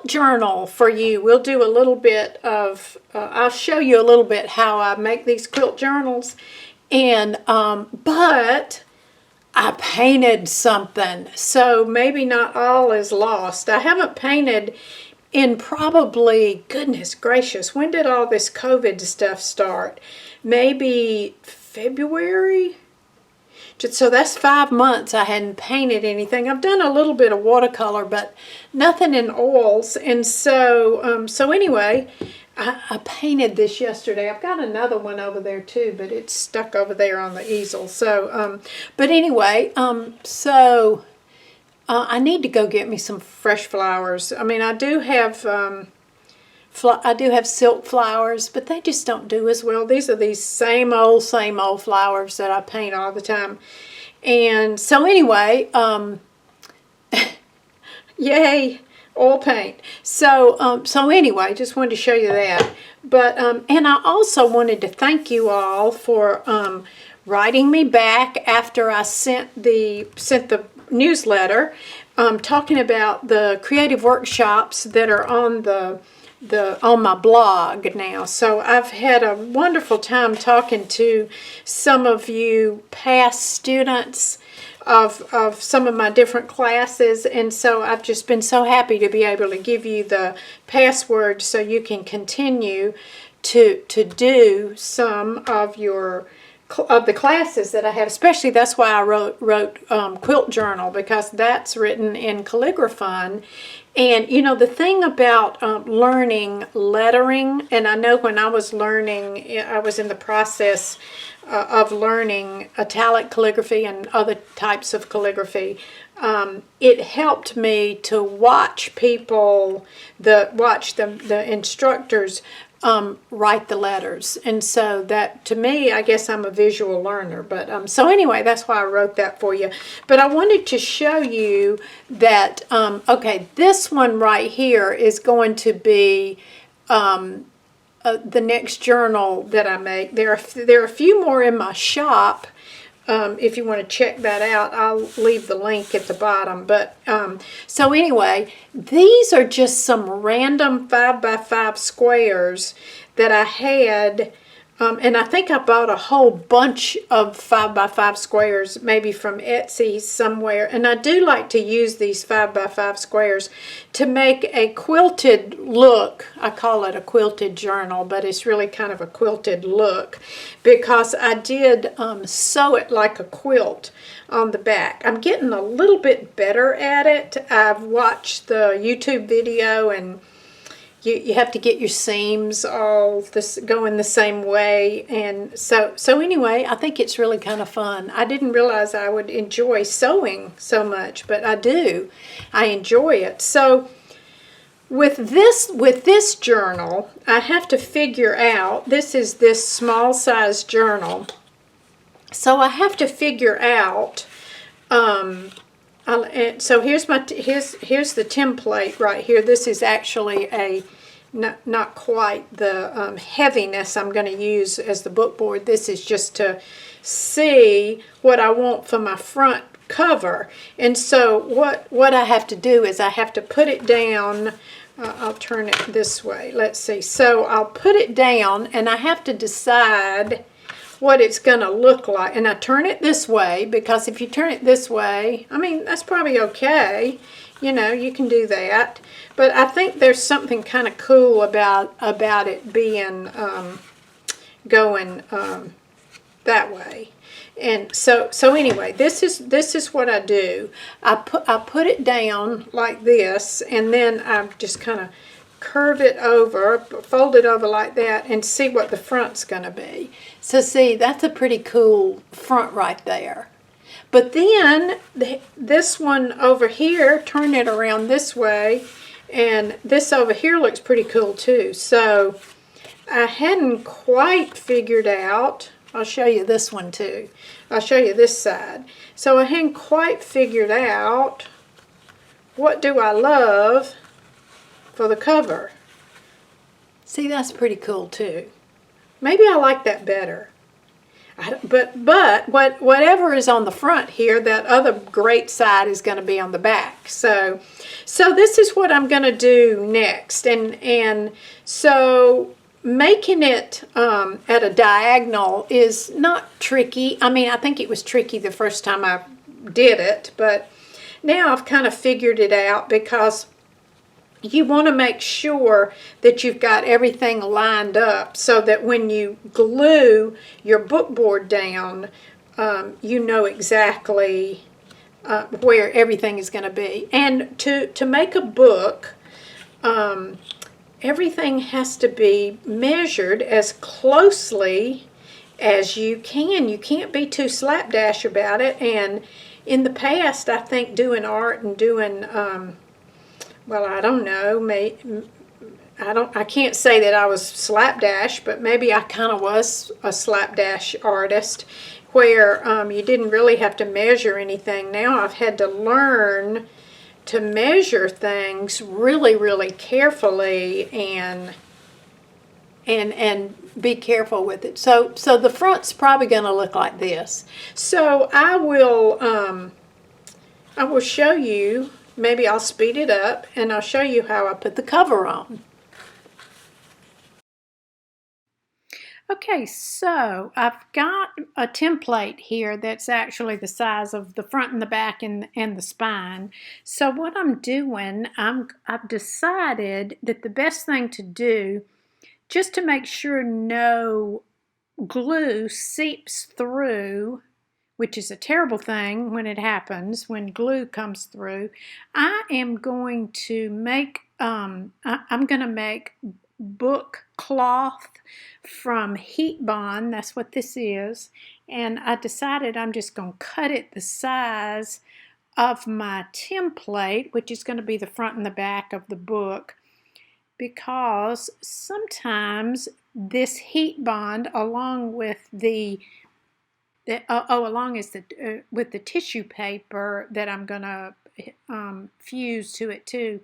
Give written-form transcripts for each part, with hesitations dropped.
quilt journal for you. We'll do a little bit of, I'll show you a little bit how I make these quilt journals. And, but I painted something, so maybe not all is lost. I haven't painted in probably, goodness gracious, when did all this COVID stuff start? Maybe February? So that's 5 months I hadn't painted anything. I've done a little bit of watercolor, but nothing in oils. And so, anyway, I painted this yesterday. I've got another one over there too, but it's stuck over there on the easel. So, but anyway, I need to go get me some fresh flowers. I mean, I do have silk flowers, but they just don't do as well. These are these same old flowers that I paint all the time. And so anyway, yay, oil paint. So anyway, just wanted to show you that. But and I also wanted to thank you all for writing me back after I sent the newsletter talking about the creative workshops that are on on my blog now. So I've had a wonderful time talking to some of you past students of some of my different classes, and so I've just been so happy to be able to give you the password so you can continue to do some of the classes that I have. Especially that's why I wrote Quilt Journal, because that's written in CalligraFun. And you know, the thing about learning lettering, and I know when I was learning, I was in the process of learning italic calligraphy and other types of calligraphy. It helped me to watch people, the instructors write the letters, and so that, to me, I guess I'm a visual learner. But so anyway, that's why I wrote that for you. But I wanted to show you that okay, this one right here is going to be the next journal that I make. There are a few more in my shop. If you want to check that out, I'll leave the link at the bottom. But so anyway, these are just some random 5x5 squares that I had, and I think I bought a whole bunch of 5x5 squares, maybe from Etsy somewhere. And I do like to use these 5x5 squares to make a quilted look. I call it a quilted journal, but it's really kind of a quilted look, because I did sew it like a quilt on the back. I'm getting a little bit better at it. I've watched the YouTube video, and you have to get your seams all going the same way. And so anyway, I think it's really kind of fun. I didn't realize I would enjoy sewing so much, but I do. I enjoy it. So with this journal, I have to figure out, this is this small size journal, so I have to figure out, so here's the template right here. This is actually not quite the heaviness I'm going to use as the book board. This is just to see what I want for my front cover. And so what I have to do is I have to put it down. I'll turn it this way. Let's see. So I'll put it down, and I have to decide what it's going to look like. And I turn it this way, because if you turn it this way, I mean, that's probably okay. You know, you can do that. But I think there's something kind of cool about it being going that way. And so anyway, this is what I do. I put it down like this, and then I just kind of curve it over, fold it over like that, and see what the front's going to be. So see, that's a pretty cool front right there. But then this one over here, turn it around this way, and this over here looks pretty cool too. So I hadn't quite figured out, I'll show you this one too. I'll show you this side. So I hadn't quite figured out, what do I love for the cover. See, that's pretty cool too. Maybe I like that better. But whatever is on the front here, that other great side is going to be on the back. So this is what I'm going to do next, and so making it at a diagonal is not tricky. I mean, I think it was tricky the first time I did it, but now I've kind of figured it out, because you want to make sure that you've got everything lined up so that when you glue your bookboard down, you know exactly where everything is going to be. And to make a book, everything has to be measured as closely as you can. You can't be too slapdash about it. And in the past, I think doing art and doing, well, I don't know, I can't say that I was slapdash, but maybe I kind of was a slapdash artist, where you didn't really have to measure anything. Now I've had to learn to measure things really, really carefully and be careful with it. So the front's probably going to look like this. So I will show you. Maybe I'll speed it up and I'll show you how I put the cover on. Okay, so I've got a template here that's actually the size of the front and the back and the spine. So what I'm doing, I've decided that the best thing to do, just to make sure no glue seeps through, which is a terrible thing when it happens, when glue comes through, I am going to make, I'm going to make book cloth from heat bond. That's what this is. And I decided I'm just going to cut it the size of my template, which is going to be the front and the back of the book, because sometimes this heat bond, along with with the tissue paper that I'm going to fuse to it too,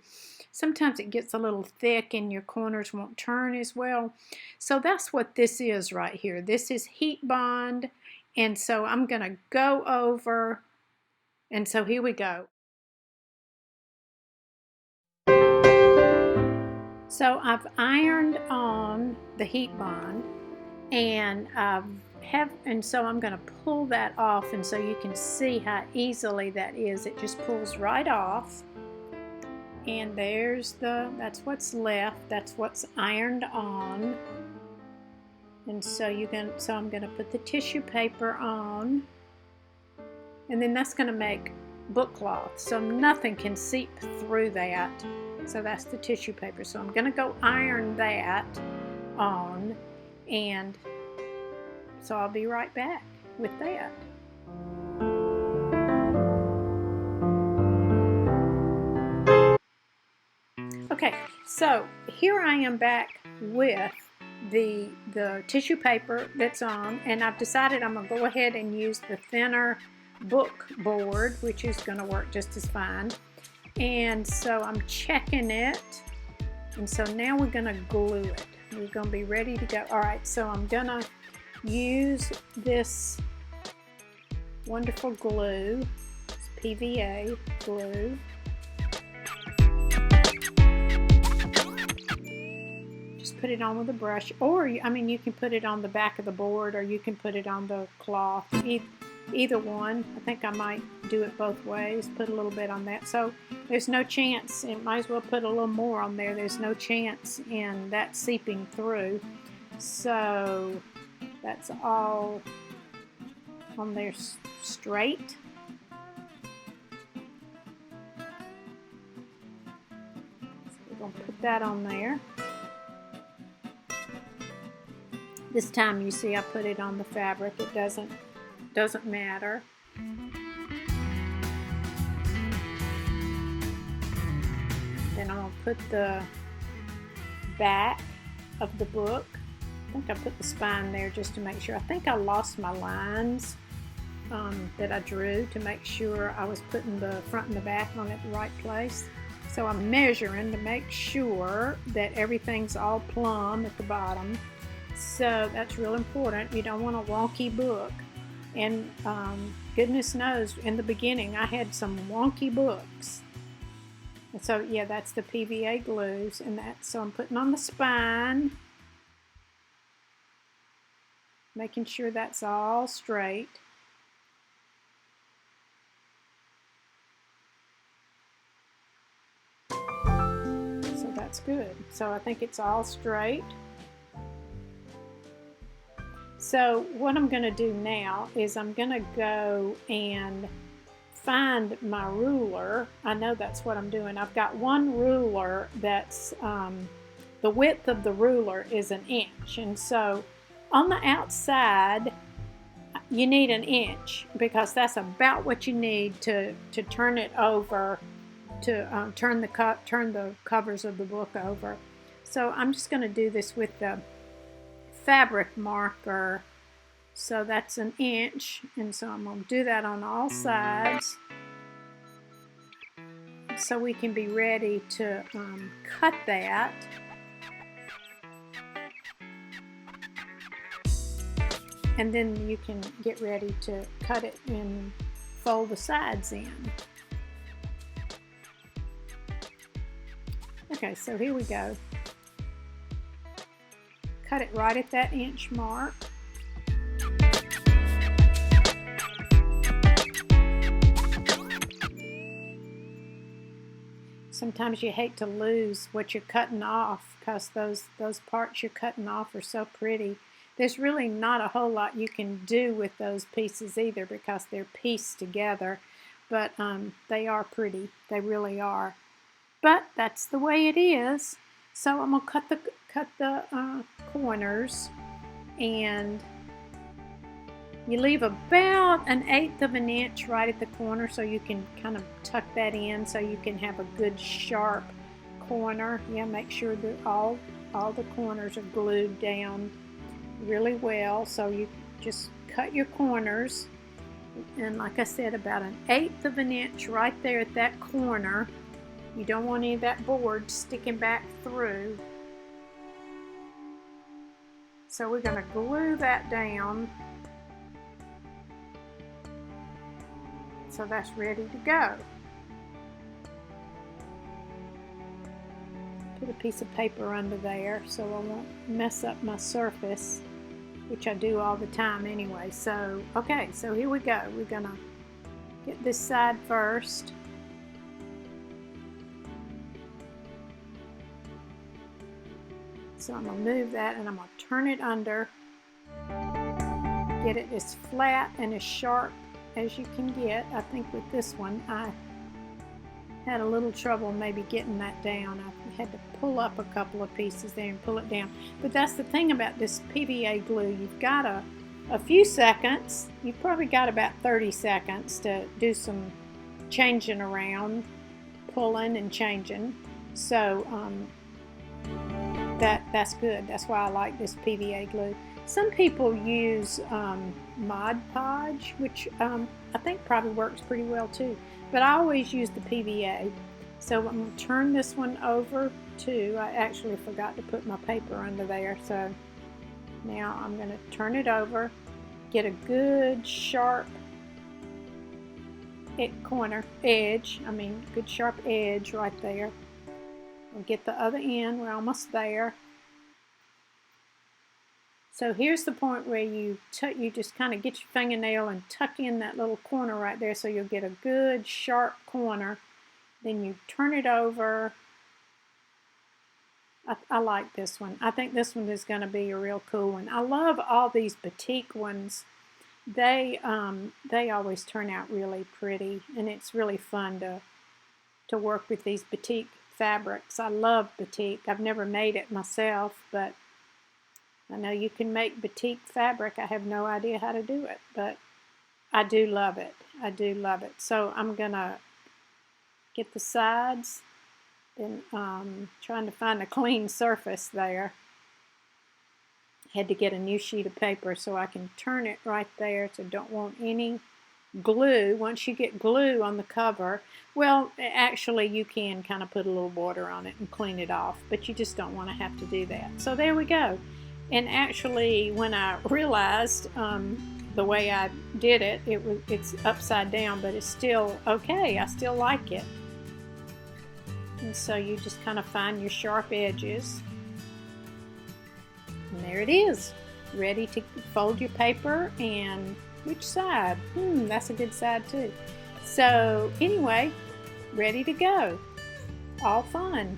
sometimes it gets a little thick and your corners won't turn as well. So that's what this is right here. This is heat bond, and so I'm going to go over, and so here we go. So I've ironed on the heat bond, and so I'm going to pull that off, and so you can see how easily that is. It just pulls right off, and that's what's left. That's what's ironed on. And so I'm going to put the tissue paper on, and then that's going to make book cloth, so nothing can seep through that. So that's the tissue paper. So I'm going to go iron that on, and so I'll be right back with that. Okay, so here I am back with the tissue paper that's on, and I've decided I'm going to go ahead and use the thinner book board, which is going to work just as fine. And so I'm checking it, and so now we're going to glue it. We're going to be ready to go. All right, so I'm going to use this wonderful glue. It's PVA glue. Just put it on with a brush, or you can put it on the back of the board, or you can put it on the cloth. Either one. I think I might do it both ways. Put a little bit on that. So there's no chance, and might as well put a little more on there. There's no chance in that seeping through. So that's all on there straight. So we're going to put that on there. This time, you see, I put it on the fabric. It doesn't matter. Then I'm going to put the back of the book. I think I put the spine there just to make sure. I think I lost my lines that I drew to make sure I was putting the front and the back on at the right place. So I'm measuring to make sure that everything's all plumb at the bottom. So that's real important. You don't want a wonky book. And goodness knows, in the beginning, I had some wonky books. And so, yeah, that's the PVA glues. And so I'm putting on the spine, making sure that's all straight. So that's good. So I think it's all straight. So what I'm going to do now is I'm going to go and find my ruler. I know that's what I'm doing. I've got one ruler that's, the width of the ruler is 1 inch. And so on the outside, you need 1 inch because that's about what you need to turn it over, to turn the covers of the book over. So I'm just going to do this with the fabric marker. So that's 1 inch, and so I'm going to do that on all sides so we can be ready to cut that. And then you can get ready to cut it and fold the sides in. Okay, so here we go. Cut it right at that inch mark. Sometimes you hate to lose what you're cutting off because those parts you're cutting off are so pretty. There's really not a whole lot you can do with those pieces either because they're pieced together, but they are pretty. They really are. But that's the way it is. So I'm gonna cut the corners, and you leave about 1/8 of an inch right at the corner so you can kind of tuck that in so you can have a good sharp corner. Yeah, make sure that all the corners are glued down really well. So you just cut your corners, and like I said, about 1/8 of an inch right there at that corner. You don't want any of that board sticking back through. So we're going to glue that down. So that's ready to go. Put a piece of paper under there so I won't mess up my surface, which I do all the time anyway. So, okay, so here we go. We're going to get this side first. So I'm going to move that and I'm going to turn it under. Get it as flat and as sharp as you can get. I think with this one I had a little trouble maybe getting that down. I had to pull up a couple of pieces there and pull it down. But that's the thing about this PVA glue. You've got a few seconds. You've probably got about 30 seconds to do some changing around, pulling and changing. So that's good. That's why I like this PVA glue. Some people use Mod Podge, which I think probably works pretty well too. But I always use the PVA. So I'm going to turn this one over too. I actually forgot to put my paper under there. So now I'm going to turn it over, get a good sharp good sharp edge right there. We'll get the other end. We're almost there. So here's the point where you just kind of get your fingernail and tuck in that little corner right there so you'll get a good sharp corner. Then you turn it over. I like this one. I think this one is going to be a real cool one. I love all these batik ones. They always turn out really pretty, and it's really fun to work with these batik fabrics. I love batik. I've never made it myself, but I know you can make batik fabric. I have no idea how to do it, but I do love it. I do love it. So I'm going to get the sides, and trying to find a clean surface there. Had to get a new sheet of paper so I can turn it right there. So don't want any glue. Once you get glue on the cover, well, actually you can kind of put a little water on it and clean it off, but you just don't want to have to do that. So there we go. And actually, when I realized the way I did it, it's upside down, but it's still okay. I still like it. And so you just kind of find your sharp edges. And there it is, ready to fold your paper. And which side? That's a good side too. So anyway, ready to go. All fun.